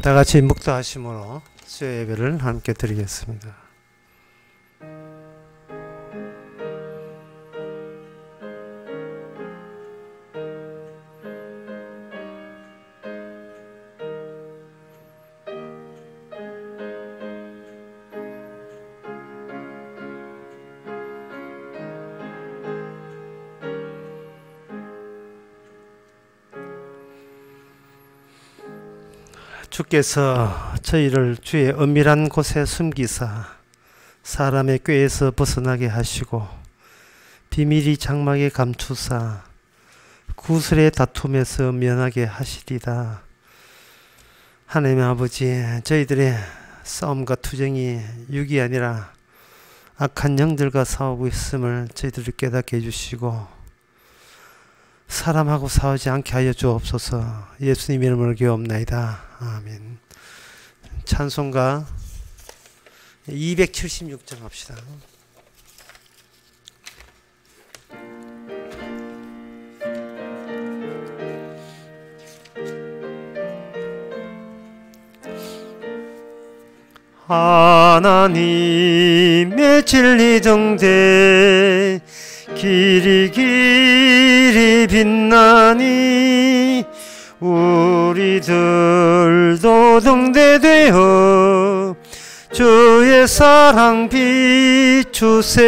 다 같이 묵도하심으로 수요 예배를 함께 드리겠습니다. 주께서 저희를 주의 은밀한 곳에 숨기사 사람의 꾀에서 벗어나게 하시고 비밀이 장막에 감추사 구슬의 다툼에서 면하게 하시리다. 하나님 아버지, 저희들의 싸움과 투쟁이 육이 아니라 악한 영들과 싸우고 있음을 저희들을 깨닫게 해주시고 사람하고 싸우지 않게 하여 주옵소서. 예수님 이름으로 기도옵나이다. 아멘. 찬송가 276장 합시다. 하나님의 진리 정대 길이 빛나니 우리들도 등대되어 주의 사랑 비추세.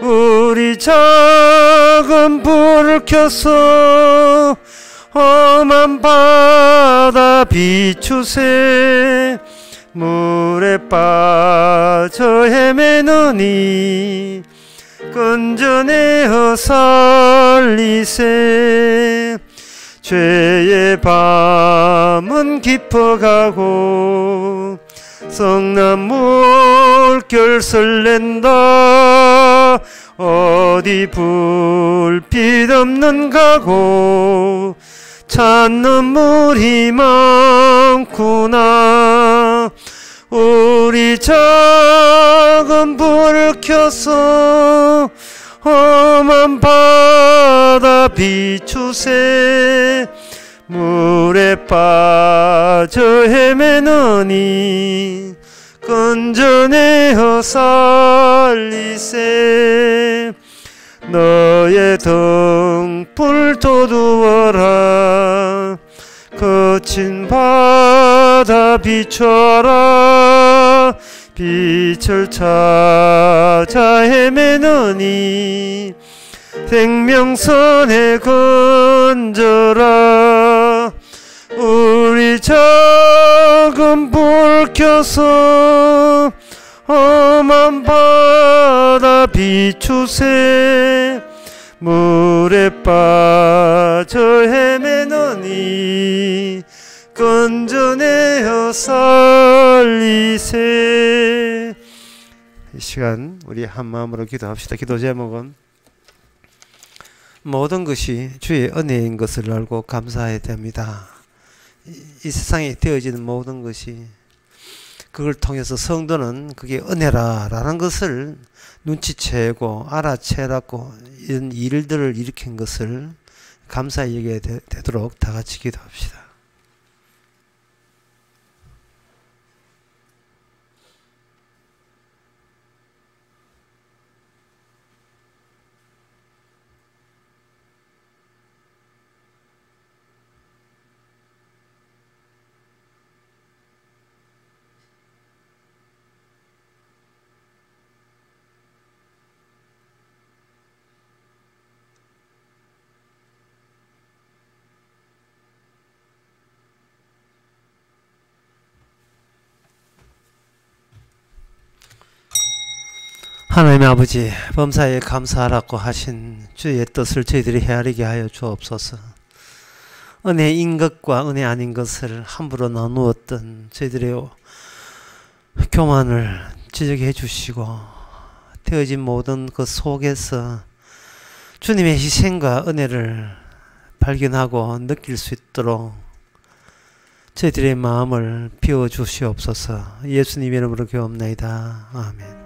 우리 작은 불을 켜서 험한 바다 비추세. 물에 빠져 헤매느니 건져내어 살리세. 죄의 밤은 깊어가고 성난 물결 설렌다. 어디 불빛 없는 가고 찾는 물이 많구나. 우리 작은 불을 켜서 험한 바다 비추세. 물에 빠져 헤매느니 건져내어 살리세. 너의 등불 돋우어라. 거친 바다 비춰라. 빛을 찾아 헤매느니 생명선에 건져라. 우리 작은 불 켜서 험한 바다 비추세. 물에 빠져 헤매느니 건져내어 살리세. 이 시간 우리 한 마음으로 기도합시다. 기도 제목은 모든 것이 주의 은혜인 것을 알고 감사해야 됩니다. 이 세상에 되어지는 모든 것이 그걸 통해서 성도는 그게 은혜라라는 것을 눈치채고 알아채라고 이런 일들을 일으킨 것을 감사히 여겨야 되도록 다 같이 기도합시다. 하나님 아버지, 범사에 감사하라고 하신 주의 뜻을 저희들이 헤아리게 하여 주옵소서. 은혜인 것과 은혜 아닌 것을 함부로 나누었던 저희들의 교만을 지적해 주시고 되어진 모든 그 속에서 주님의 희생과 은혜를 발견하고 느낄 수 있도록 저희들의 마음을 비워주시옵소서. 예수님 이름으로 기도합나이다. 아멘.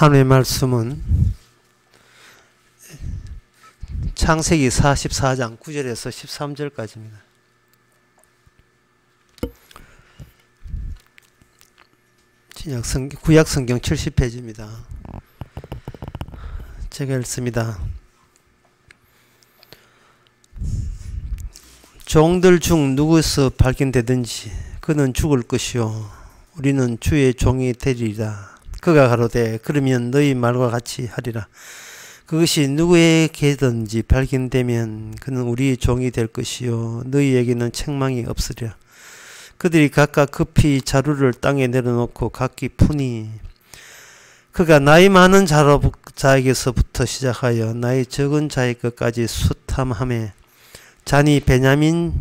하나님의 말씀은 창세기 44장 9절에서 13절까지입니다. 구약성경 70페이지입니다. 제가 읽습니다. 종들 중 누구에서 발견되든지 그는 죽을 것이요 우리는 주의 종이 되리라. 그가 가로되 그러면 너희 말과 같이 하리라. 그것이 누구에게든지 발견되면 그는 우리의 종이 될 것이요 너희에게는 책망이 없으리라. 그들이 각각 급히 자루를 땅에 내려놓고 각기 푸니 그가 나이 많은 자에게서부터 시작하여 나이 적은 자의 것까지 수탐하며 잔이 베냐민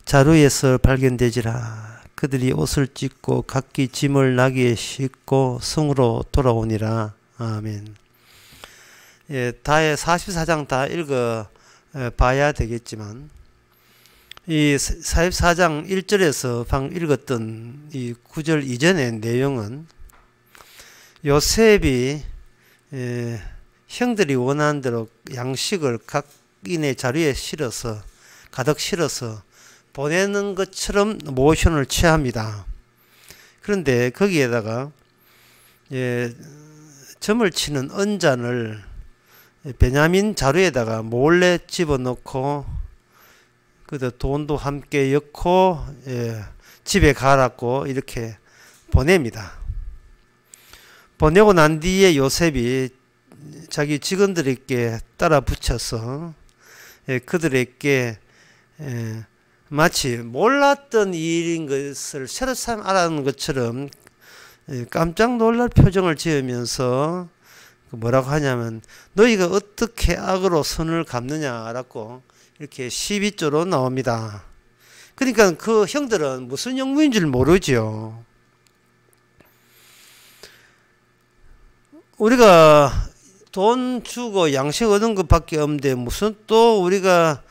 자루에서 발견되지라. 그들이 옷을 찢고 각기 짐을 나귀에 싣고 성으로 돌아오니라. 아멘. 예, 다의 44장 다 읽어 봐야 되겠지만 이 44장 1절에서 방금 읽었던 이 9절 이전의 내용은 요셉이 형들이 원하는 대로 양식을 각인의 자리에 실어서 가득 실어서 보내는 것처럼 모션을 취합니다. 그런데 거기에다가 점을 치는 언잔을 베냐민 자루에다가 몰래 집어넣고 그도 돈도 함께 엮고 집에 가라고 이렇게 보냅니다. 보내고 난 뒤에 요셉이 자기 직원들에게 따라 붙여서 그들에게 마치 몰랐던 일인 것을 새로 알아는 것처럼 깜짝 놀랄 표정을 지으면서 뭐라고 하냐면 너희가 어떻게 악으로 선을 갚느냐라고 이렇게 12조로 나옵니다. 그러니까 그 형들은 무슨 영문인 줄 모르죠. 우리가 돈 주고 양식 얻은 것밖에 없는데 무슨 또 우리가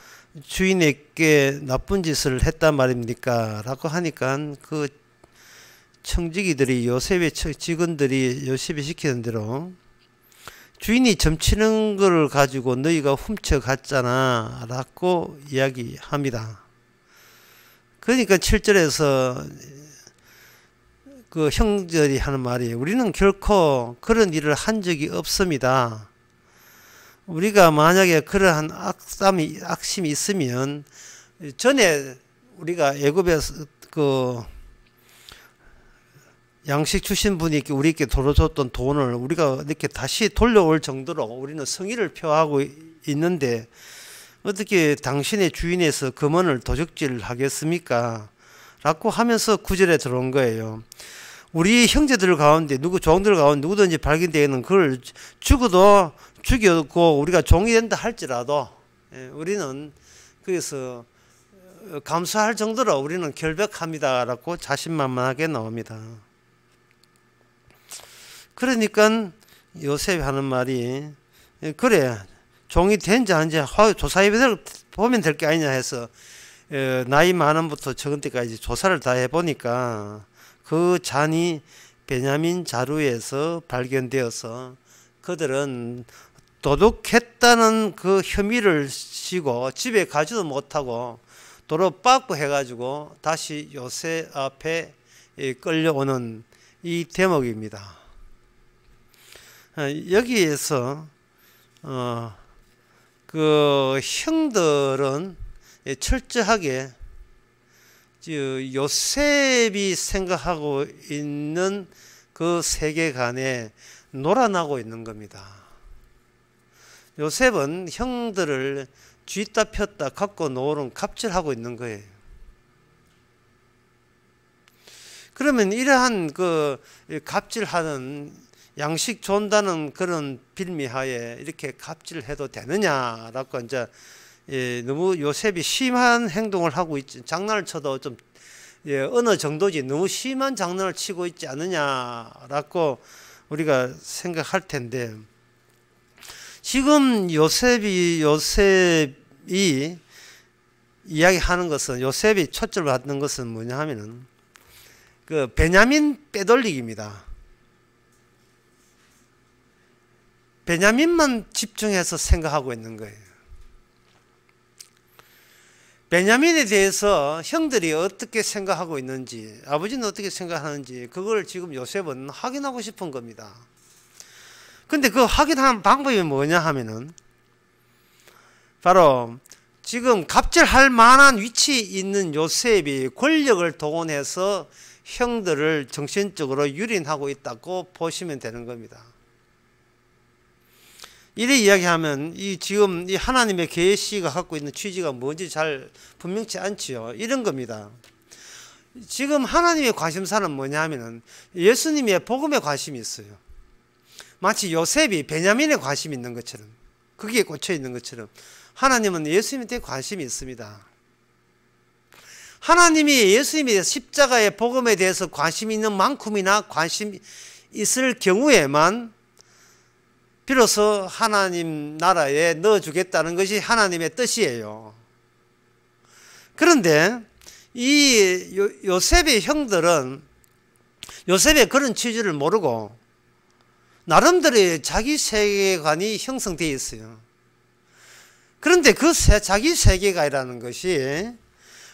주인에게 나쁜 짓을 했단 말입니까? 라고 하니까 그 청지기들이 요셉의 직원들이 요셉이 시키는 대로 주인이 점치는 걸 가지고 너희가 훔쳐갔잖아 라고 이야기합니다. 그러니까 7절에서 그 형들이 하는 말이 우리는 결코 그런 일을 한 적이 없습니다. 우리가 만약에 그러한 악심이 있으면 전에 우리가 애굽에서 그 양식 주신 분이 우리에게 돌려줬던 돈을 우리가 이렇게 다시 돌려올 정도로 우리는 성의를 표하고 있는데 어떻게 당신의 주인에서 금원을 도적질 하겠습니까? 라고 하면서 구절에 들어온 거예요. 우리 형제들 가운데 종들 가운데 누구든지 발견되는 그걸 죽여도 우리가 종이 된다 할지라도 우리는 그래서 감수할 정도로 우리는 결백합니다 라고 자신만만하게 나옵니다. 그러니까 요셉이 하는 말이 그래 종이 된지 아닌지 조사해 보면 될 게 아니냐 해서 나이 많은부터 적은 때까지 조사를 다 해보니까 그 잔이 베냐민 자루에서 발견되어서 그들은 도둑했다는 그 혐의를 지고 집에 가지도 못하고 도로 빠꾸 해가지고 다시 요셉 앞에 끌려오는 이 대목입니다. 여기에서 그 형들은 철저하게 요셉이 생각하고 있는 그 세계관에 놀아나고 있는 겁니다. 요셉은 형들을 쥐다 폈다 갖고 노는 갑질하고 있는 거예요. 그러면 이러한 그 갑질하는 양식 준다는 그런 빌미하에 이렇게 갑질해도 되느냐라고 이제 너무 요셉이 심한 행동을 하고 있지 장난을 쳐도 좀 어느 정도지 너무 심한 장난을 치고 있지 않느냐라고 우리가 생각할 텐데 지금 요셉이 이야기하는 것은 요셉이 초점을 받는 것은 뭐냐 하면은 그 베냐민 빼돌리기입니다. 베냐민만 집중해서 생각하고 있는 거예요. 베냐민에 대해서 형들이 어떻게 생각하고 있는지, 아버지는 어떻게 생각하는지, 그걸 지금 요셉은 확인하고 싶은 겁니다. 근데 그 확인하는 방법이 뭐냐 하면은, 바로 지금 갑질할 만한 위치에 있는 요셉이 권력을 동원해서 형들을 정신적으로 유린하고 있다고 보시면 되는 겁니다. 이래 이야기하면 지금 이 하나님의 계시가 갖고 있는 취지가 뭔지 잘 분명치 않지요. 이런 겁니다. 지금 하나님의 관심사는 뭐냐 하면은 예수님의 복음에 관심이 있어요. 마치 요셉이 베냐민에 관심이 있는 것처럼, 거기에 꽂혀 있는 것처럼 하나님은 예수님에 관심이 있습니다. 하나님이 예수님에 대해서 십자가의 복음에 대해서 관심이 있는 만큼이나 관심이 있을 경우에만 비로소 하나님 나라에 넣어주겠다는 것이 하나님의 뜻이에요. 그런데 이 요셉의 형들은 요셉의 그런 취지를 모르고 나름대로의 자기 세계관이 형성되어 있어요. 그런데 그 자기 세계관이라는 것이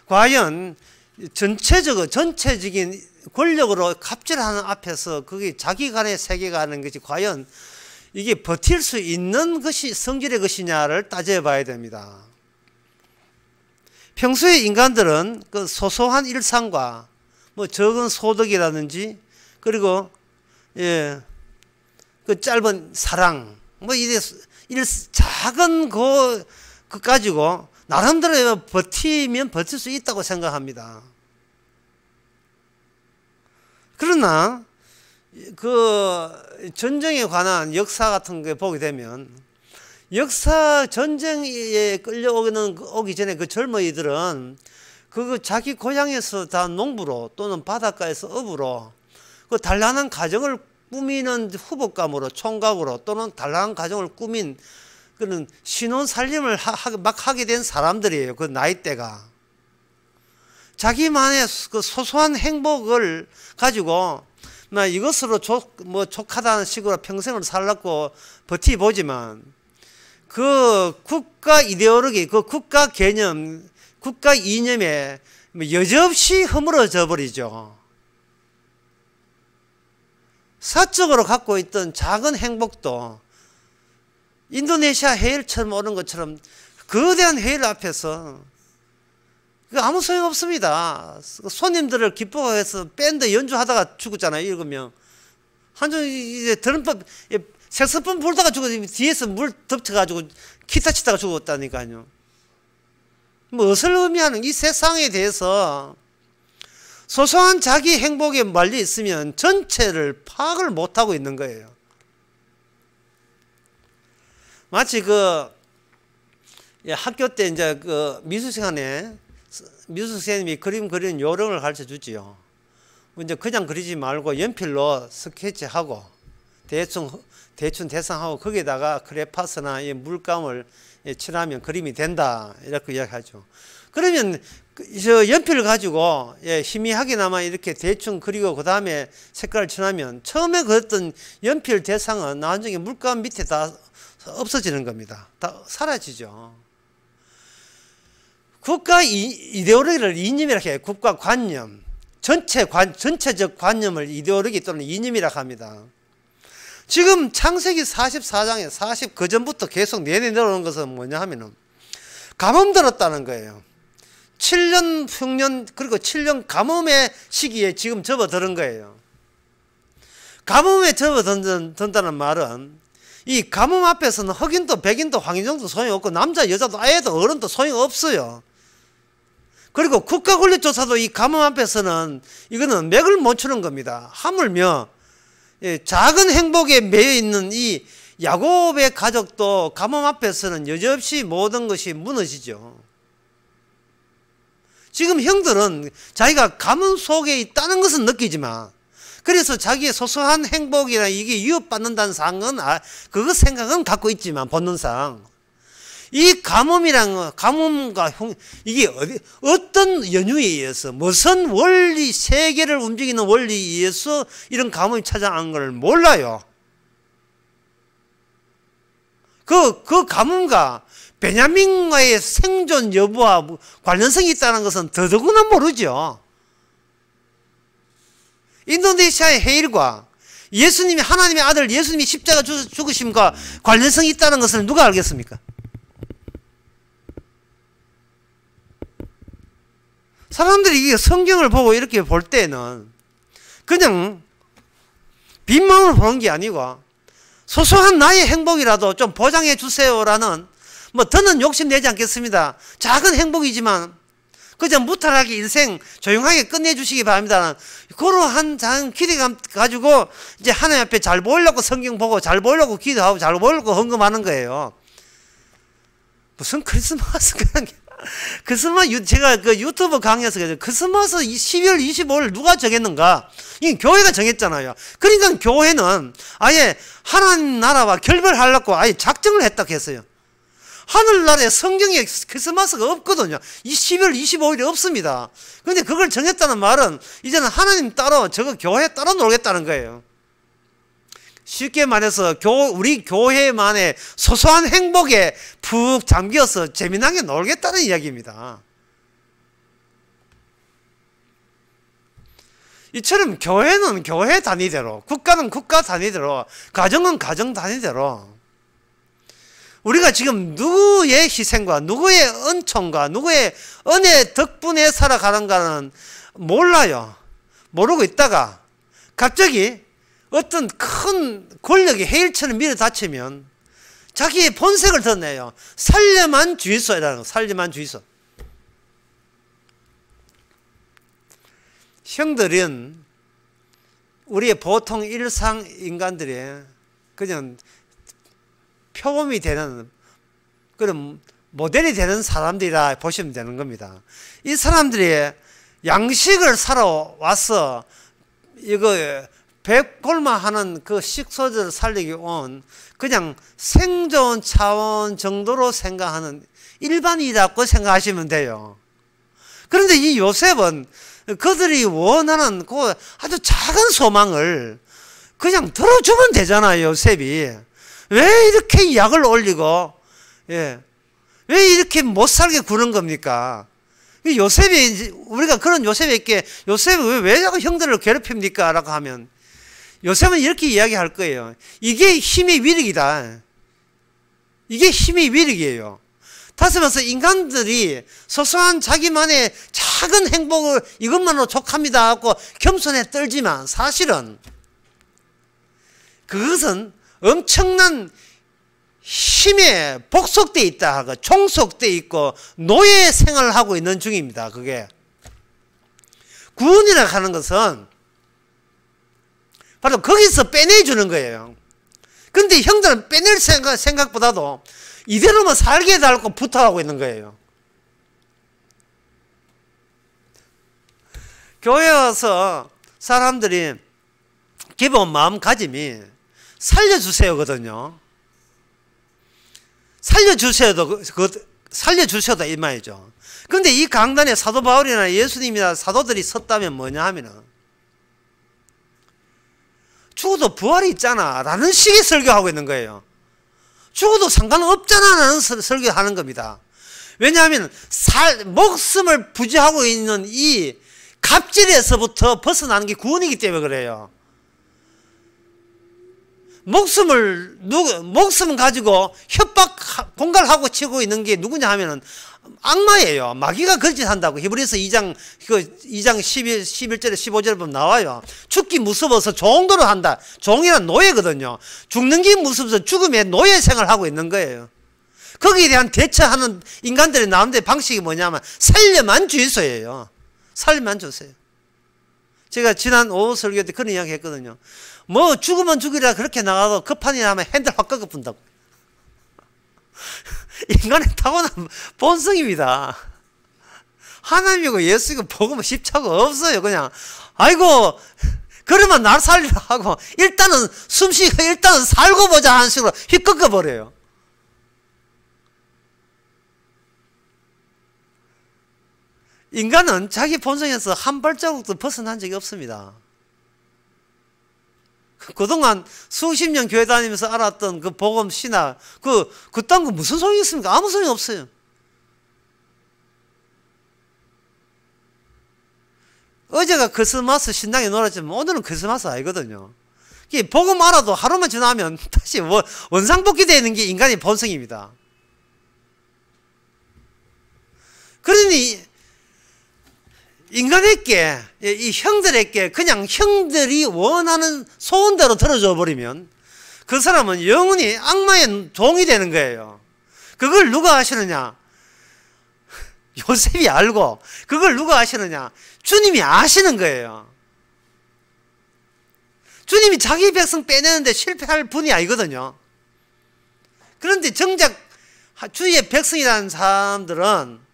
과연 전체적인 권력으로 갑질하는 앞에서 그게 자기 간의 세계관인 것이 과연 이게 버틸 수 있는 것이 성질의 것이냐를 따져봐야 됩니다. 평소에 인간들은 그 소소한 일상과 뭐 적은 소득이라든지 그리고 그 짧은 사랑 뭐 이래 작은 그 가지고 나름대로 버티면 버틸 수 있다고 생각합니다. 그러나 그 전쟁에 관한 역사 같은 거 보게 되면 역사 전쟁에 오기 전에 그 젊은이들은 그 자기 고향에서 다 농부로 또는 바닷가에서 어부로 그 단란한 가정을 꾸미는 후복감으로 총각으로 또는 단란한 가정을 꾸민 그런 신혼 살림을 막 하게 된 사람들이에요. 그 나이대가 자기만의 그 소소한 행복을 가지고 나 이것으로 족하다는 식으로 평생을 살라고 버티보지만 그 국가 이데올로기, 그 국가 개념, 국가 이념에 여지없이 허물어져 버리죠. 사적으로 갖고 있던 작은 행복도 인도네시아 해일처럼 오는 것처럼 거대한 해일 앞에서 아무 소용 없습니다. 손님들을 기뻐해서 밴드 연주하다가 죽었잖아요. 7명. 한쪽 이제 드럼법, 색소폰 불다가 죽었지. 뒤에서 물 덮쳐가지고 기타 치다가 죽었다니까요. 뭐, 무엇을 의미하는 이 세상에 대해서 소소한 자기 행복에 말려 있으면 전체를 파악을 못하고 있는 거예요. 마치 학교 때 이제 미술 시간에 미술 선생님이 그림 그리는 요령을 가르쳐 주지요. 이제 그냥 그리지 말고 연필로 스케치하고 대충 대상하고 거기에다가 크레파스나 물감을 칠하면 그림이 된다 이렇게 이야기하죠. 그러면 저 연필을 가지고 희미하게나마 이렇게 대충 그리고 그 다음에 색깔을 칠하면 처음에 그렸던 연필 대상은 나중에 물감 밑에 다 없어지는 겁니다. 다 사라지죠. 국가 이데올로기를 이념이라고 해요. 국가 관념, 전체적 관념을 이데올로기 또는 이념이라고 합니다. 지금 창세기 44장에 40 그전부터 계속 내내 내려오는 것은 뭐냐 하면은 가뭄 들었다는 거예요. 7년 흉년 그리고 7년 가뭄의 시기에 지금 접어드는 거예요. 가뭄에 접어든다는 말은 이 가뭄 앞에서는 흑인도 백인도 황인종도 소용없고 남자 여자도 아이도 어른도 소용없어요. 그리고 국가 권력조차도 이 가뭄 앞에서는 이거는 맥을 못 추는 겁니다. 하물며 작은 행복에 매여 있는 이 야곱의 가족도 가뭄 앞에서는 여지없이 모든 것이 무너지죠. 지금 형들은 자기가 가뭄 속에 있다는 것은 느끼지만 그래서 자기의 소소한 행복이나 이게 위협받는다는 상은 그거 생각은 갖고 있지만 본능상 이 가뭄과 이게 어떤 연유에 의해서 무슨 원리 세계를 움직이는 원리에 의해서 이런 가뭄이 찾아온 걸 몰라요. 그 가문과 베냐민과의 생존 여부와 관련성이 있다는 것은 더더구나 모르죠. 인도네시아의 해일과 예수님이 하나님의 아들 예수님이 십자가 죽으심과 관련성이 있다는 것을 누가 알겠습니까? 사람들이 이게 성경을 보고 이렇게 볼 때는 그냥 빈마음을 보는 게 아니고 소소한 나의 행복이라도 좀 보장해 주세요라는, 뭐 더는 욕심내지 않겠습니다. 작은 행복이지만 그냥 무탈하게 인생 조용하게 끝내주시기 바랍니다. 그러한 작은 기대감 가지고 이제 하나님 앞에 잘 보이려고 성경 보고 잘 보이려고 기도하고 잘 보이려고 헌금하는 거예요. 무슨 크리스마스 그냥 크리스마스, 제가 그 유튜브 강의에서 크리스마스 12월 25일 누가 정했는가? 이 교회가 정했잖아요. 그러니까 교회는 아예 하나님 나라와 결별하려고 아예 작정을 했다고 했어요. 하늘나라에 성경에 크리스마스가 없거든요. 이 12월 25일이 없습니다. 그런데 그걸 정했다는 말은 이제는 하나님 따로 저거 교회 따로 놀겠다는 거예요. 쉽게 말해서 우리 교회만의 소소한 행복에 푹 잠겨서 재미나게 놀겠다는 이야기입니다. 이처럼 교회는 교회 단위대로, 국가는 국가 단위대로, 가정은 가정 단위대로 우리가 지금 누구의 희생과 누구의 은총과 누구의 은혜 덕분에 살아가는가는 몰라요. 모르고 있다가 갑자기 어떤 큰 권력이 해일처럼 밀어닥치면 자기의 본색을 드러내요. 살려만 주의소라는 거. 살려만 주의소. 형들은 우리의 보통 일상 인간들이 그냥 표범이 되는 그런 모델이 되는 사람들이라 보시면 되는 겁니다. 이 사람들이 양식을 사러 와서 이거 백골마하는 그 식소들을 살리기 온 그냥 생존 차원 정도로 생각하는 일반이라고 생각하시면 돼요. 그런데 이 요셉은 그들이 원하는 그 아주 작은 소망을 그냥 들어주면 되잖아요. 요셉이 왜 이렇게 약을 올리고 왜 이렇게 못 살게 구는 겁니까? 요셉이, 우리가 그런 요셉에게 요셉이 왜 자꾸 형들을 괴롭힙니까? 라고 하면 요셉은 이렇게 이야기할 거예요. 이게 힘의 위력이다. 이게 힘의 위력이에요. 다시 말해서 인간들이 소소한 자기만의 작은 행복을 이것만으로 족합니다 하고 겸손에 떨지만 사실은 그것은 엄청난 힘에 복속되어 있다 하고 종속되어 있고 노예 생활을 하고 있는 중입니다. 그게 구원이라고 하는 것은 바로 거기서 빼내주는 거예요. 그런데 형들은 빼낼 생각보다도 이대로만 살게 해달라고 부탁하고 있는 거예요. 교회 와서 사람들이 기본 마음가짐이 살려주세요거든요. 살려주셔도 이 말이죠. 그런데 이 강단에 사도 바울이나 예수님이나 사도들이 섰다면 뭐냐 하면은 죽어도 부활이 있잖아 라는 식의 설교하고 있는 거예요. 죽어도 상관없잖아 라는 설교하는 겁니다. 왜냐하면 목숨을 부지하고 있는 이 갑질에서부터 벗어나는 게 구원이기 때문에 그래요. 목숨 가지고 협박 공갈하고 치고 있는 게 누구냐 하면은 악마예요. 마귀가 거짓한다고 히브리서 2장 11절에 15절에 보면 나와요. 죽기 무서워서 종도로 한다. 종이란 노예거든요. 죽는 게 무서워서 죽음의 노예 생활을 하고 있는 거예요. 거기에 대한 대처하는 인간들이 나오는데 방식이 뭐냐면 살려만 주소예요. 살려만 주세요. 제가 지난 오후 설교 때 그런 이야기 했거든요. 뭐 죽으면 죽이라 그렇게 나가도 급한 일 하면 핸들 확 꺾어본다고. 인간의 타고난 본성입니다. 하나님이고 예수이고 복음은 십자가 없어요. 그냥 아이고 그러면 날 살리라 하고 일단은 숨쉬고 일단은 살고 보자 하는 식으로 휙 꺾어버려요. 인간은 자기 본성에서 한 발자국도 벗어난 적이 없습니다. 그동안 수십 년 교회 다니면서 알았던 그 복음 신학, 그딴 거 무슨 소용이 있습니까? 아무 소용이 없어요. 어제가 크리스마스 신나게 놀았지만 오늘은 크리스마스 아니거든요. 복음 알아도 하루만 지나면 다시 원상복귀 되는 게 인간의 본성입니다. 그러니 인간에게, 이 형들에게 그냥 형들이 원하는 소원대로 들어줘 버리면 그 사람은 영원히 악마의 종이 되는 거예요. 그걸 누가 아시느냐? 요셉이 알고, 그걸 누가 아시느냐? 주님이 아시는 거예요. 주님이 자기 백성 빼내는데 실패할 분이 아니거든요. 그런데 정작 주의 백성이라는 사람들은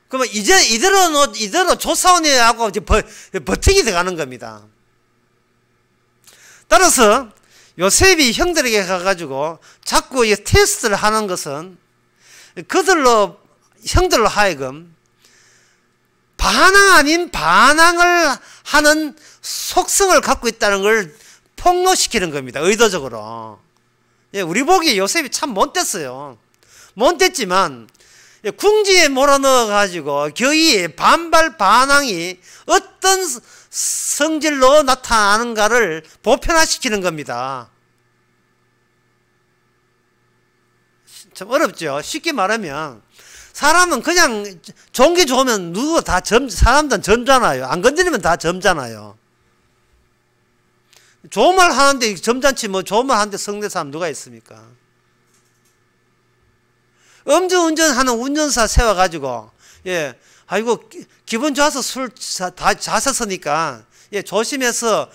그러면 이대로 조사원이라고 버티게 돼가는 겁니다. 따라서 요셉이 형들에게 가가지고 자꾸 테스트를 하는 것은 형들로 하여금 반항 아닌 반항을 하는 속성을 갖고 있다는 걸 폭로시키는 겁니다. 의도적으로. 우리 보기에 요셉이 참 못됐어요. 못됐지만 궁지에 몰아넣어 가지고 거의 반발 반항이 어떤 성질로 나타나는가를 보편화시키는 겁니다. 참 어렵죠. 쉽게 말하면 사람은 그냥 좋은 게 좋으면 사람들은 점잖아요. 안 건드리면 다 점잖아요. 좋은 말 하는데 점잖지 좋은 말 하는데 성내 사람 누가 있습니까? 음주운전하는 운전사 세워가지고, 아이고, 기분 좋아서 술 다 자셨으니까, 조심해서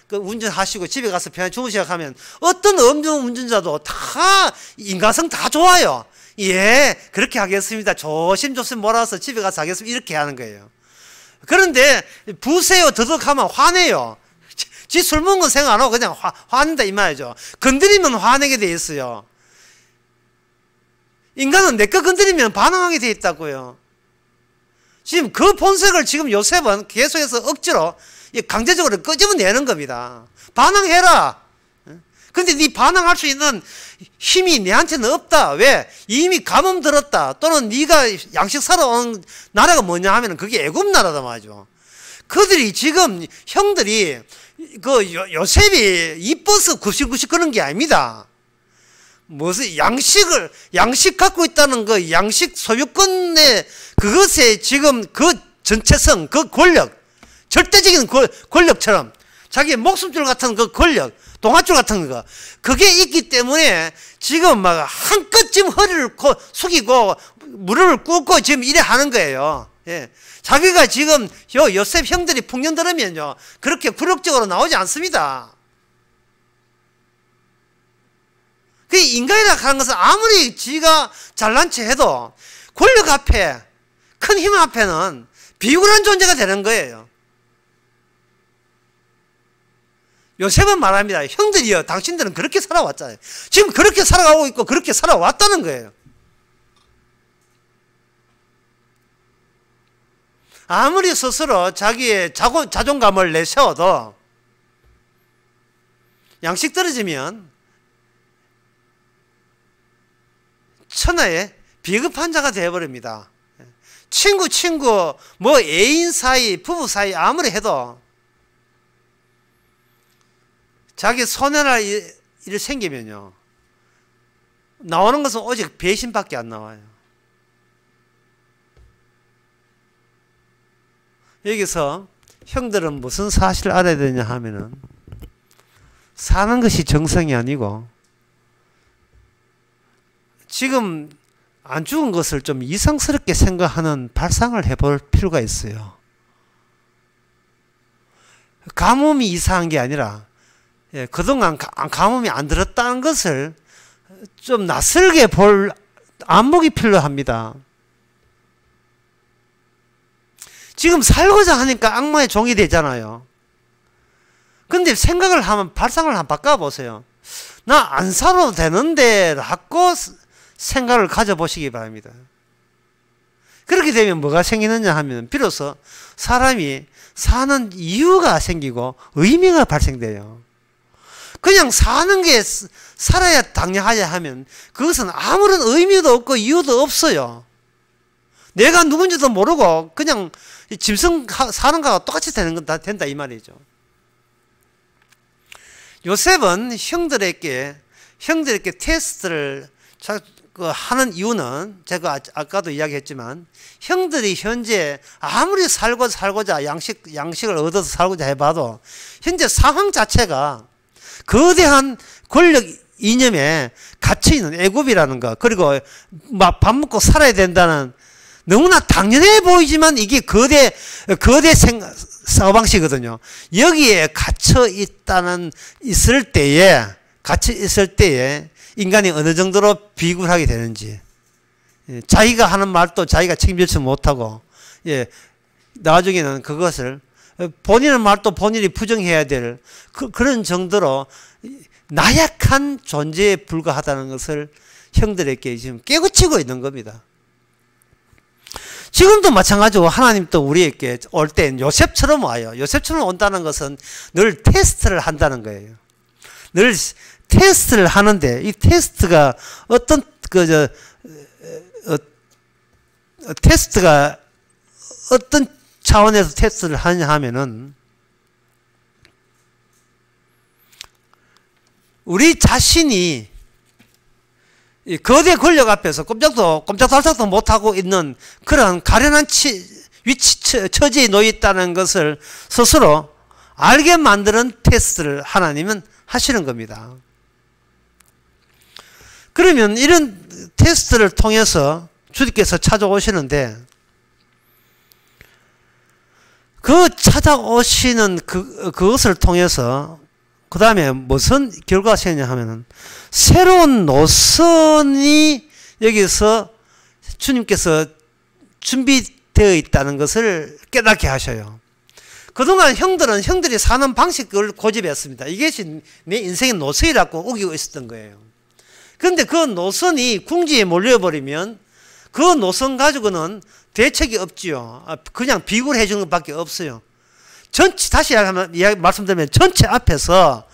그 운전하시고 집에 가서 편히 주무시라고 하면 어떤 음주운전자도 다 인간성 다 좋아요. 그렇게 하겠습니다. 조심조심 몰아서 집에 가서 하겠습니다. 이렇게 하는 거예요. 그런데 부세요, 더덕하면 화내요. 지 술 먹은 건 생각 안 하고 그냥 화낸다 이 말이죠. 건드리면 화내게 돼 있어요. 인간은 내 거 건드리면 반항하게 돼 있다고요. 지금 그 본색을 지금 요셉은 계속해서 억지로 강제적으로 끄집어내는 겁니다. 반항해라. 근데 네 반항할 수 있는 힘이 내한테는 없다. 왜? 이미 가뭄 들었다. 또는 네가 양식 사러 온 나라가 뭐냐 하면 그게 애굽 나라다 말이죠. 그들이 지금 형들이 요셉이 이뻐서 굽실굽실 그런 게 아닙니다. 무슨 양식 갖고 있다는 양식 소유권의 그것에 지금 그 전체성, 그 권력, 절대적인 권력처럼 자기의 목숨줄 같은 그 권력, 동아줄 같은 거, 그게 있기 때문에 지금 막 한껏 지금 허리를 숙이고 무릎을 꿇고 지금 이래 하는 거예요. 자기가 지금 요셉 형들이 풍년 들으면요, 그렇게 굴욕적으로 나오지 않습니다. 그 인간이라 하는 것은 아무리 지가 잘난 체 해도 권력 앞에, 큰 힘 앞에는 비굴한 존재가 되는 거예요. 요셉은 말합니다. 형들이요, 당신들은 그렇게 살아왔잖아요. 지금 그렇게 살아가고 있고 그렇게 살아왔다는 거예요. 아무리 스스로 자기의 자존감을 내세워도 양식 떨어지면 천하의 비겁한 자가 되어버립니다. 친구 애인 사이 부부 사이 아무리 해도 자기 손해날 일 생기면요, 나오는 것은 오직 배신밖에 안 나와요. 여기서 형들은 무슨 사실을 알아야 되냐 하면은, 사는 것이 정성이 아니고 지금 안 죽은 것을 좀 이상스럽게 생각하는 발상을 해볼 필요가 있어요. 가뭄이 이상한 게 아니라 그동안 가뭄이 안 들었다는 것을 좀 낯설게 볼 안목이 필요합니다. 지금 살고자 하니까 악마의 종이 되잖아요. 근데 생각을 하면, 발상을 한번 바꿔보세요. 나 안 살아도 되는데 라고 생각을 가져보시기 바랍니다. 그렇게 되면 뭐가 생기느냐 하면 비로소 사람이 사는 이유가 생기고 의미가 발생돼요. 그냥 사는 게 살아야 당연하야 하면 그것은 아무런 의미도 없고 이유도 없어요. 내가 누군지도 모르고 그냥 짐승 사는 거하고 똑같이 되는 건 다 된다 이 말이죠. 요셉은 형들에게 테스트를 하는 이유는 제가 아까도 이야기했지만 형들이 현재 아무리 살고자 양식을 얻어서 살고자 해봐도 현재 상황 자체가 거대한 권력 이념에 갇혀있는 애굽이라는 거, 그리고 막 밥 먹고 살아야 된다는 너무나 당연해 보이지만 이게 거대 사고방식이거든요. 여기에 있을 때에 인간이 어느 정도로 비굴하게 되는지, 자기가 하는 말도 자기가 책임지지 못하고, 나중에는 그것을 본인의 말도 본인이 부정해야 될 그런 정도로 나약한 존재에 불과하다는 것을 형들에게 지금 깨우치고 있는 겁니다. 지금도 마찬가지고 하나님 또 우리에게 올 땐 요셉처럼 와요. 요셉처럼 온다는 것은 늘 테스트를 한다는 거예요. 늘 테스트를 하는데 이 테스트가 테스트가 어떤 차원에서 테스트를 하냐 하면은 우리 자신이 이 거대 권력 앞에서 꼼짝달싹도 못하고 있는 그런 가련한 처지에 놓여 있다는 것을 스스로 알게 만드는 테스트를 하나님은 하시는 겁니다. 그러면 이런 테스트를 통해서 주님께서 찾아오시는데, 그 찾아오시는 그것을 통해서 그 다음에 무슨 결과가 생기냐 하면은 새로운 노선이 여기서 주님께서 준비되어 있다는 것을 깨닫게 하셔요. 그동안 형들이 사는 방식을 고집했습니다. 이것이 내 인생의 노선이라고 우기고 있었던 거예요. 그런데 그 노선이 궁지에 몰려버리면 그 노선 가지고는 대책이 없지요. 그냥 비굴해 주는 것밖에 없어요. 다시 말씀드리면 전체 앞에서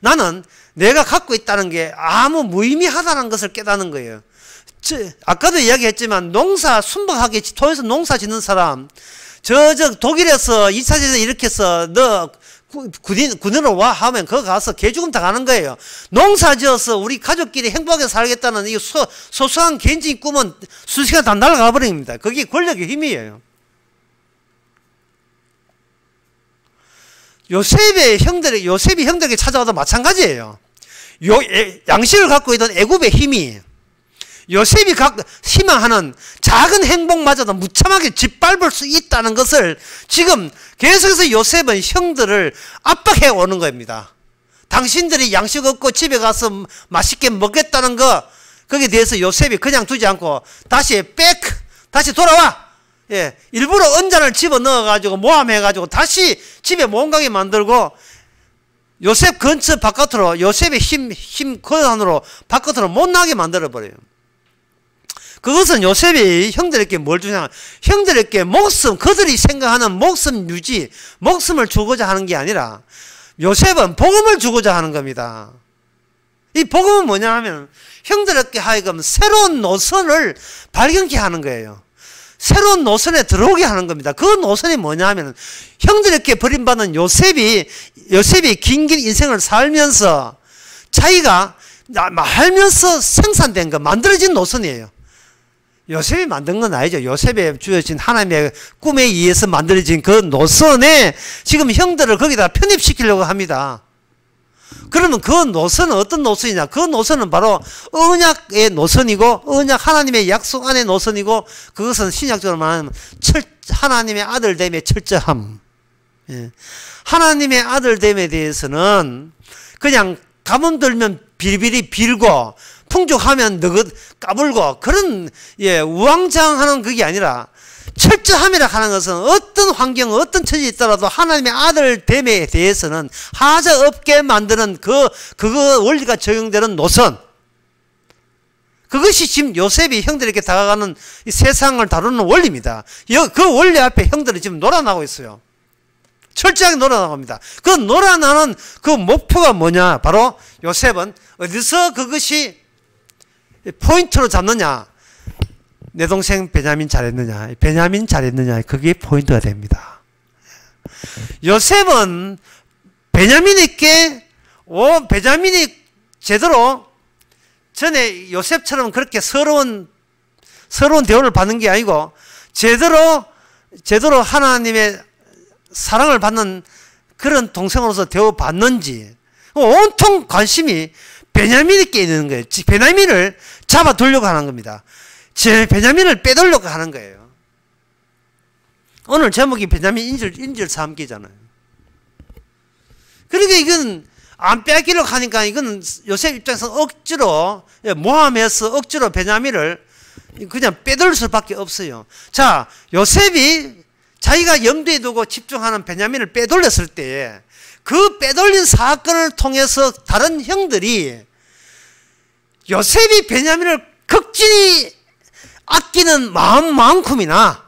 나는 내가 갖고 있다는 게 아무 무의미하다는 것을 깨닫는 거예요. 아까도 이야기했지만 순박하게 토에서 농사 짓는 사람, 독일에서 2차 대전 일으켜서 너 군인으로 와 하면 거기 가서 개죽음 당하는 거예요. 농사 지어서 우리 가족끼리 행복하게 살겠다는 이 소소한 개인적인 꿈은 순식간에 다 날아가 버립니다. 그게 권력의 힘이에요. 요셉이 형들에게 찾아와도 마찬가지예요. 양식을 갖고 있던 애굽의 힘이 요셉이 희망하는 작은 행복마저도 무참하게 짓밟을 수 있다는 것을 지금 계속해서 요셉은 형들을 압박해 오는 겁니다. 당신들이 양식 얻고 집에 가서 맛있게 먹겠다는 거기에 대해서 요셉이 그냥 두지 않고 다시 돌아와! 일부러 언잔을 집어넣어가지고 모함해가지고 다시 집에 못 가게 만들고 요셉 근처 바깥으로 요셉의 힘 권한으로 바깥으로 못 나게 만들어버려요. 그것은 요셉이 형들에게 뭘 주냐, 형들에게 그들이 생각하는 목숨 유지, 목숨을 주고자 하는 게 아니라 요셉은 복음을 주고자 하는 겁니다. 이 복음은 뭐냐 하면 형들에게 하여금 새로운 노선을 발견케 하는 거예요. 새로운 노선에 들어오게 하는 겁니다. 그 노선이 뭐냐 하면 형들에게 버림받은 요셉이 긴 인생을 살면서 자기가 알면서 생산된 거, 만들어진 노선이에요. 요셉이 만든 건 아니죠. 요셉에 주어진 하나님의 꿈에 의해서 만들어진 그 노선에 지금 형들을 거기다 편입시키려고 합니다. 그러면 그 노선은 어떤 노선이냐? 그 노선은 바로 언약의 노선이고, 언약 하나님의 약속 안의 노선이고, 그것은 신약적으로 말하면 하나님의 아들됨의 철저함. 하나님의 아들됨에 대해서는 그냥 가뭄 들면 비리비리 빌고 풍족하면 까불고 그런 우왕좌왕하는 그게 아니라 철저함이라 하는 것은 어떤 환경, 어떤 처지에 있더라도 하나님의 아들됨에 대해서는 하자 없게 만드는 그거 원리가 적용되는 노선, 그것이 지금 요셉이 형들에게 다가가는 이 세상을 다루는 원리입니다. 그 원리 앞에 형들이 지금 놀아나고 있어요. 철저하게 놀아나갑니다. 그 놀아나는 그 목표가 뭐냐? 바로 요셉은 어디서 그것이 포인트로 잡느냐? 내 동생 베냐민 잘했느냐? 베냐민 잘했느냐? 그게 포인트가 됩니다. 요셉은 베냐민에게 베냐민이 제대로 전에 요셉처럼 그렇게 서러운 대우를 받는 게 아니고 제대로 하나님의 사랑을 받는 그런 동생으로서 대우받는지 온통 관심이 베냐민에게 있는 거예요. 베냐민을 잡아두려고 하는 겁니다. 베냐민을 빼돌려고 하는 거예요. 오늘 제목이 베냐민 인질 삼기잖아요. 그러니까 이건 안 빼앗기려고 하니까 이건 요셉 입장에서 억지로 모함해서 억지로 베냐민을 그냥 빼돌릴 수밖에 없어요. 자, 요셉이 자기가 염두에 두고 집중하는 베냐민을 빼돌렸을 때 그 빼돌린 사건을 통해서 다른 형들이 요셉이 베냐민을 극진히 아끼는 마음만큼이나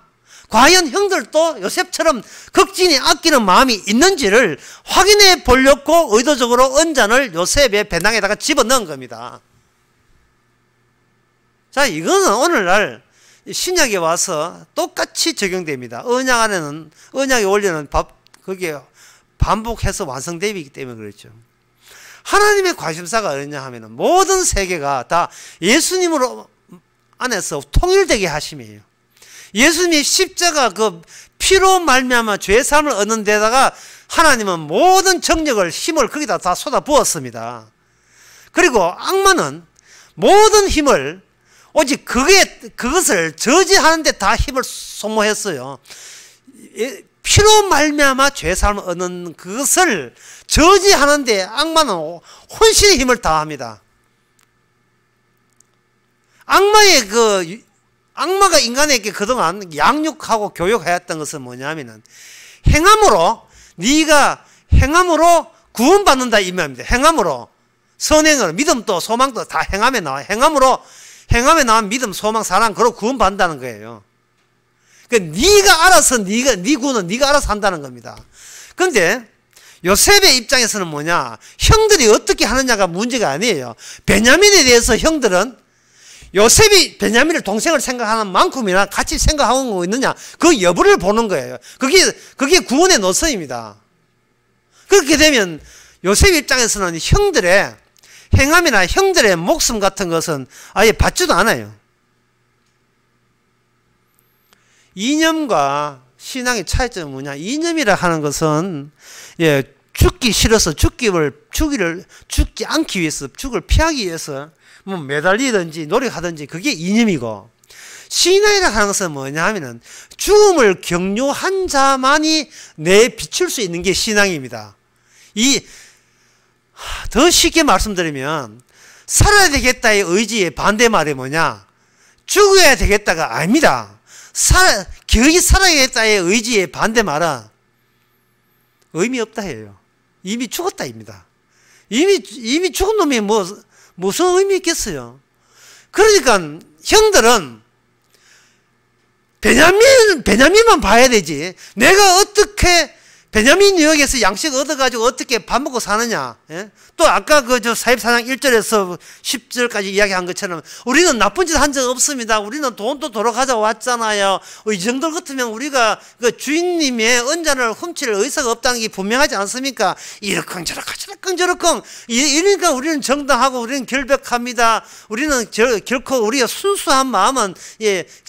과연 형들도 요셉처럼 극진히 아끼는 마음이 있는지를 확인해 보려고 의도적으로 언잔을 요셉의 배낭에다가 집어넣은 겁니다. 자, 이거는 오늘날 신약에 와서 똑같이 적용됩니다. 언약의 원리는 그게 반복해서 완성되기 때문에 그렇죠. 하나님의 관심사가 어디냐 하면은 모든 세계가 다 예수님으로 안에서 통일되게 하심이에요. 예수님이 십자가 그 피로 말미암아 죄 사함을 얻는 데다가 하나님은 모든 정력을 힘을 거기다 다 쏟아 부었습니다. 그리고 악마는 모든 힘을 오직 그것을 저지하는 데 다 힘을 소모했어요. 피로 말미암아 죄 사함을 얻는 그것을 저지하는 데 악마는 혼신의 힘을 다합니다. 악마가 인간에게 그동안 양육하고 교육하였던 것은 뭐냐면은 네가 행함으로 구원받는다 이 말입니다. 행함으로, 선행으로, 믿음도 소망도 다 행함에 나와. 행함에 나온 믿음, 소망, 사랑, 그로 구원받는다는 거예요. 그러니까 네가 알아서 네 구원은 네가 알아서 한다는 겁니다. 그런데 요셉의 입장에서는 뭐냐? 형들이 어떻게 하느냐가 문제가 아니에요. 베냐민에 대해서 형들은 요셉이 베냐민을 동생을 생각하는 만큼이나 같이 생각하고 있느냐, 그 여부를 보는 거예요. 그게 구원의 노선입니다. 그렇게 되면 요셉 입장에서는 형들의 행함이나 형들의 목숨 같은 것은 아예 받지도 않아요. 이념과 신앙의 차이점은 뭐냐? 이념이라 하는 것은 죽기 싫어서 죽지 않기 위해서, 죽을 피하기 위해서 뭐 매달리든지 노력하든지 그게 이념이고, 신앙이라 하는 것은 뭐냐 하면은 죽음을 경유한 자만이 비출 수 있는 게 신앙입니다. 더 쉽게 말씀드리면 살아야 되겠다의 의지의 반대말이 뭐냐? 죽어야 되겠다가 아닙니다. 거기 살아야겠다의 의지의 반대말은 의미 없다 해요. 이미 죽었다입니다. 이미 죽은 놈이 무슨 의미 있겠어요? 그러니까 형들은 베냐민만 봐야 되지, 내가 어떻게 베냐민 유역에서 양식 얻어가지고 어떻게 밥 먹고 사느냐. 또 아까 사입사장 1절에서 10절까지 이야기한 것처럼 우리는 나쁜 짓 한 적 없습니다. 우리는 돈도 돌아가져 왔잖아요. 이 정도 같으면 우리가 그 주인님의 은잔을 훔칠 의사가 없다는 게 분명하지 않습니까? 이러쿵저러쿵 이러니까 우리는 정당하고 우리는 결백합니다. 우리는 결코 우리가 순수한 마음은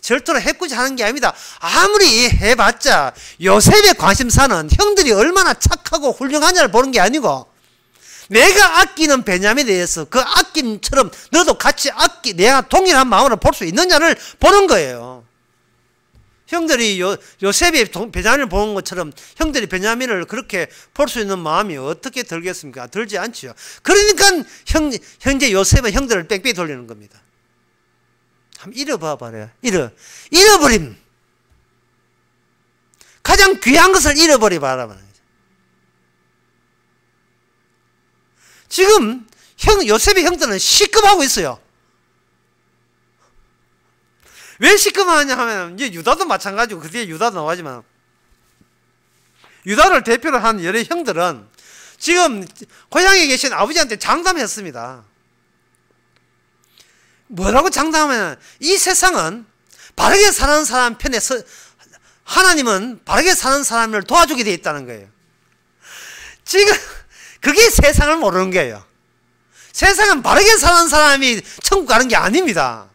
절대로 해코지 하는 게 아닙니다. 아무리 해봤자 요셉의 관심사는 형들이 얼마나 착하고 훌륭하냐를 보는 게 아니고, 내가 아끼는 베냐민에 대해서 그 아낌처럼 너도 같이 내가 동일한 마음으로 볼 수 있느냐를 보는 거예요. 형들이 요셉이 베냐민을 보는 것처럼 형들이 베냐민을 그렇게 볼 수 있는 마음이 어떻게 들겠습니까? 들지 않지요. 그러니까 현재 요셉은 형들을 뺑뺑이 돌리는 겁니다. 한번 잃어봐봐요. 잃어버림. 가장 귀한 것을 잃어버리봐라. 지금 요셉의 형들은 시급하고 있어요. 왜 시커먼하냐 하면 이제 유다도 마찬가지고 그 뒤에 유다도 나오지만 유다를 대표로 한 여러 형들은 지금 고향에 계신 아버지한테 장담했습니다. 뭐라고 장담하면 이 세상은 바르게 사는 사람 편에서 하나님은 바르게 사는 사람을 도와주게 되어 있다는 거예요. 지금 그게 세상을 모르는 거예요. 세상은 바르게 사는 사람이 천국 가는 게 아닙니다.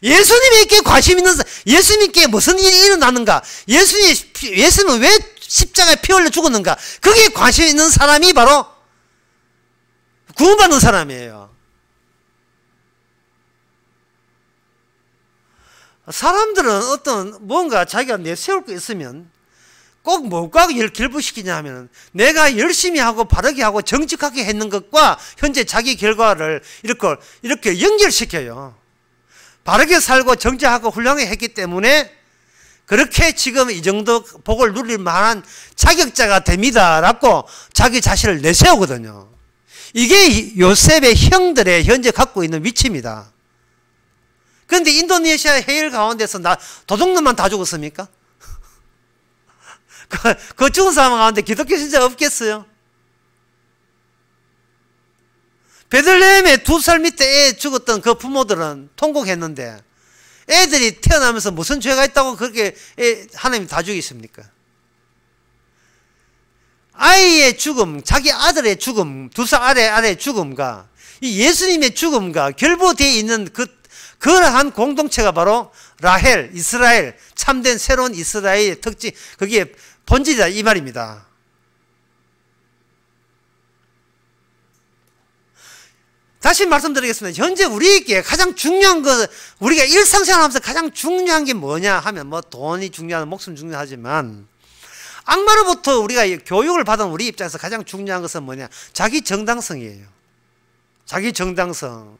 예수님께 관심 있는 사람, 예수님께 무슨 일이 일어나는가, 예수님은 왜 십자가에 피 흘려 죽었는가, 거기에 관심 있는 사람이 바로 구원받는 사람이에요. 사람들은 어떤 뭔가 자기가 내세울 거 있으면 꼭 뭐가 결부시키냐 하면 내가 열심히 하고 바르게 하고 정직하게 했는 것과 현재 자기 결과를 이렇게 연결시켜요. 바르게 살고 정직하고 훌륭하게 했기 때문에 그렇게 지금 이 정도 복을 누릴 만한 자격자가 됩니다 라고 자기 자신을 내세우거든요. 이게 요셉의 형들의 현재 갖고 있는 위치입니다. 그런데 인도네시아 해일 가운데서 도둑놈만 다 죽었습니까? 그 죽은 사람 가운데 기독교 신자가 없겠어요? 베들레헴에 2살 밑에 애 죽었던 그 부모들은 통곡했는데 애들이 태어나면서 무슨 죄가 있다고 그렇게 하나님이 다 죽이십니까? 아이의 죽음, 자기 아들의 죽음, 2살 아래의 죽음과 이 예수님의 죽음과 결부되어 있는 그러한 공동체가 바로 라헬, 이스라엘, 참된 새로운 이스라엘의 특징, 그게 본질이다 이 말입니다. 다시 말씀드리겠습니다. 현재 우리에게 가장 중요한 것, 우리가 일상생활하면서 가장 중요한 게 뭐냐 하면 뭐 돈이 중요하고 목숨 중요하지만 악마로부터 우리가 교육을 받은 우리 입장에서 가장 중요한 것은 뭐냐? 자기 정당성이에요. 자기 정당성.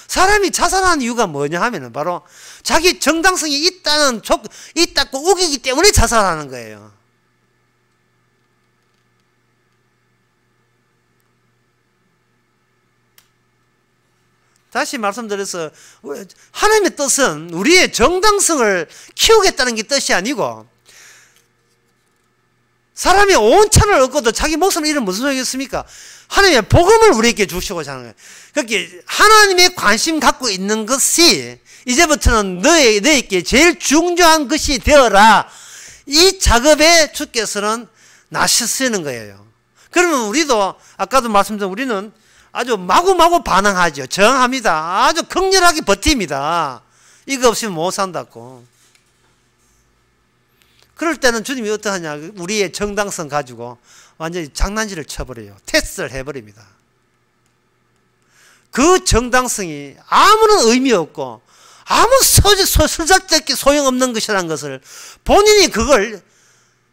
사람이 자살하는 이유가 뭐냐 하면은 바로 자기 정당성이 있다고 우기기 때문에 자살하는 거예요. 다시 말씀드려서 하나님의 뜻은 우리의 정당성을 키우겠다는 게 뜻이 아니고 사람이 온 천을 얻고도 자기 목숨을 잃으면 무슨 소용이겠습니까? 하나님의 복음을 우리에게 주시고자 하는 거예요. 그렇게 하나님의 관심 갖고 있는 것이 이제부터는 너에게 제일 중요한 것이 되어라. 이 작업에 주께서는 나서시는 거예요. 그러면 우리도 아까도 말씀드린 우리는 아주 마구마구 반항하죠. 저항합니다. 아주 극렬하게 버팁니다. 이거 없으면 못 산다고. 그럴 때는 주님이 어떠하냐, 우리의 정당성 가지고 완전히 장난질을 쳐버려요. 테스트를 해버립니다. 그 정당성이 아무런 의미 없고 아무 슬쩍देख기 소용없는 것이라는 것을 본인이 그걸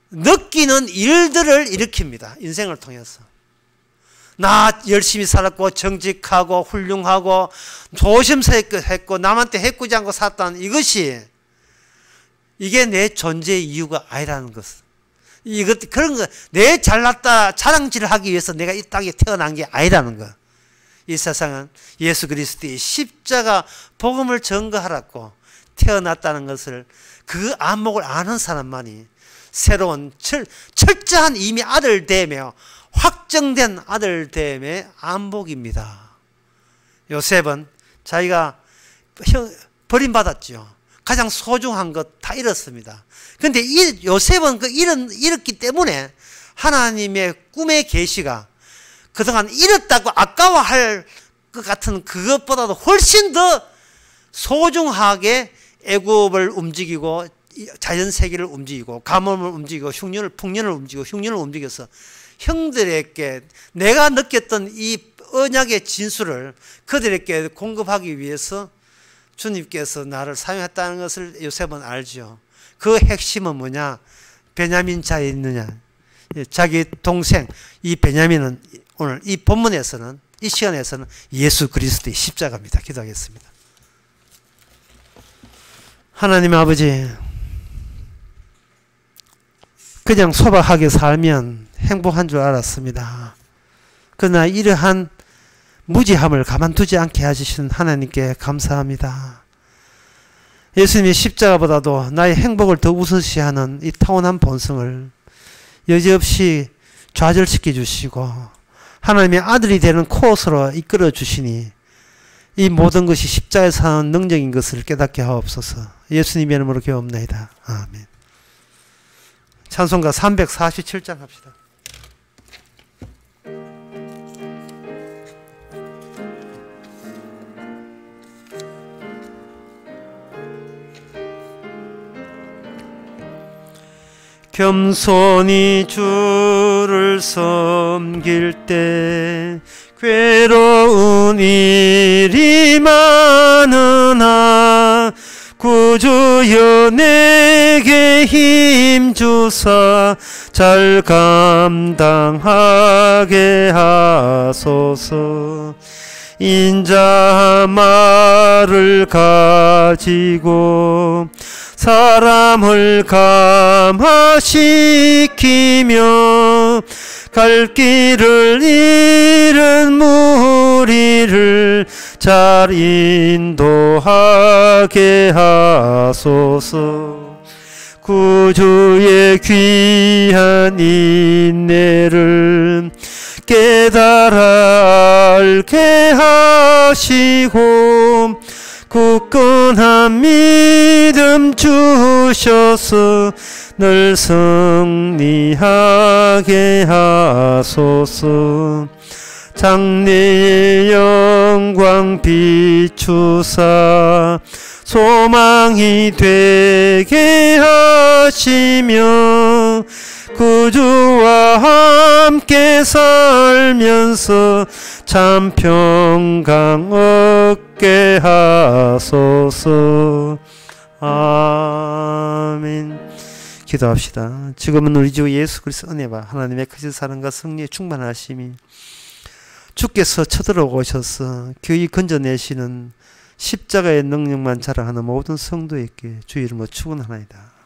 느끼는 일들을 일으킵니다. 인생을 통해서. 나 열심히 살았고 정직하고 훌륭하고 조심스럽고 남한테 해꾸지 않고 살았다는 이게 내 존재의 이유가 아니라는 것. 그런 거, 내 잘났다 자랑질을 하기 위해서 내가 이 땅에 태어난 게 아니라는 것. 이 세상은 예수 그리스도의 십자가 복음을 증거하라고 태어났다는 것을 그 안목을 아는 사람만이 새로운 철저한 이미 아들됨이며 확정된 아들됨의 안목입니다. 요셉은 자기가 버림받았죠. 가장 소중한 것 다 잃었습니다. 그런데 요셉은 잃었기 때문에 하나님의 꿈의 계시가 그동안 잃었다고 아까워할 것 같은 그것보다도 훨씬 더 소중하게 애굽을 움직이고 자연세계를 움직이고 가뭄을 움직이고 풍년을 움직이고 흉년을 움직여서 형들에게 내가 느꼈던 이 언약의 진수를 그들에게 공급하기 위해서 주님께서 나를 사용했다는 것을 요셉은 알죠. 그 핵심은 뭐냐? 베냐민 자에 있느냐? 자기 동생 이 베냐민은 오늘 이 본문에서는 이 시간에서는 예수 그리스도의 십자가입니다. 기도하겠습니다. 하나님 아버지, 그냥 소박하게 살면 행복한 줄 알았습니다. 그러나 이러한 무지함을 가만두지 않게 해주신 하나님께 감사합니다. 예수님이 십자가보다도 나의 행복을 더 우선시하는 이 타고난 본성을 여지없이 좌절시켜 주시고 하나님의 아들이 되는 코스로 이끌어 주시니 이 모든 것이 십자가에서 하는 능력인 것을 깨닫게 하옵소서. 예수님의 이름으로 기도합나이다. 아멘. 찬송가 347장 합시다. 겸손히 주를 섬길 때 괴로운 일이 많으나 구주여 내게 힘 주사 잘 감당하게 하소서. 인자 말을 가지고 사람을 감화시키며 갈 길을 잃은 무리를 잘 인도하게 하소서. 구주의 귀한 인내를 깨달아 알게 하시고 굳건한 믿음 주셔서 늘 승리하게 하소서. 장래의 영광 비추사 소망이 되게 하시며 구주와 함께 살면서 참 평강 얻게 하소서. 아멘. 기도합시다. 지금은 우리 주 예수 그리스도 은혜와 하나님의 크신 사랑과 성령의 충만하심이 주께서 쳐들어오셔서 교회 건져내시는 십자가의 능력만 자랑하는 모든 성도에게 주의 이름으로 축원하나이다.